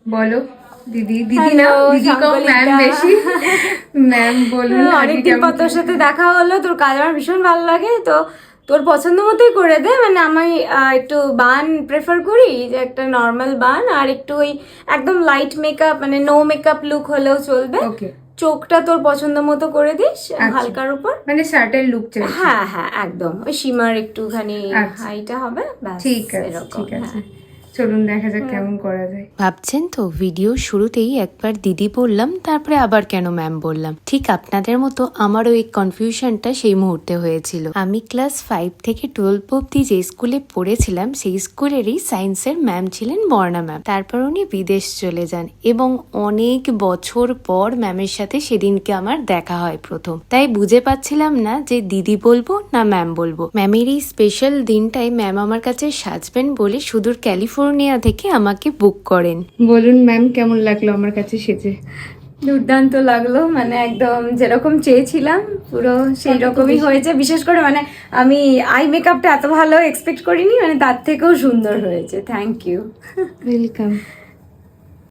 বলো দিদি, দিদি না দিদি কম ম্যাম বেশি। ম্যাম বলুন, অনেকদিন পর তোর সাথে দেখা হলো, তোর কাজ আমার ভীষণ ভালো লাগে। তো তোর পছন্দ মতোই করে দে, মানে আমি একটু বান প্রেফার করি, যে একটা নর্মাল বান আর একটু ওই একদম লাইট মেকআপ, মানে নো মেকআপ লুক হলেও চলবে। ওকে, চোখটা তোর পছন্দ মতো করে দিস হালকার উপর, মানে শার্টের লুক চাই। হ্যাঁ হ্যাঁ একদম, ওই সীমার একটুখানি আচ্ছা। হাইটা হবে ব্যাস, ঠিক আছে, এরকম। ঠিক আছে, চলুন দেখা যাক কেমন করা যায়। ভাবছেন তো ভিডিও শুরুতেই একবার দিদি বললাম, তারপরে আবার কেন ম্যাম বললাম। ঠিক আপনাদের মতো আমারও এই কনফিউশনটা সেই মুহূর্তে হয়েছিল। আমি ক্লাস 5 থেকে 12 অব্দি যে স্কুলে পড়েছিলাম সেই স্কুলেরই সায়েন্সের ম্যাম ছিলেন বর্ণা ম্যাম। তারপর উনি বিদেশ চলে যান এবং অনেক বছর পর ম্যামের সাথে সেদিনকে আমার দেখা হয় প্রথম। তাই বুঝে পাচ্ছিলাম না যে দিদি বলবো না ম্যাম বলবো। ম্যামের এই স্পেশাল দিনটায় ম্যাম আমার কাছে সাজবেন বলে সুদূর ক্যালিফোর্নিয়া থেকে আমাকে বুক করেন। বলুন ম্যাম, কেমন লাগলো আমার কাছে সেজে? দুর্দান্ত লাগলো, মানে একদম যেরকম চেয়েছিলাম পুরো সেই রকমই হয়েছে। বিশেষ করে মানে আমি আই মেকআপটা এত ভালো এক্সপেক্ট করিনি, মানে তার থেকেও সুন্দর হয়েছে। Thank you. ওয়েলকাম।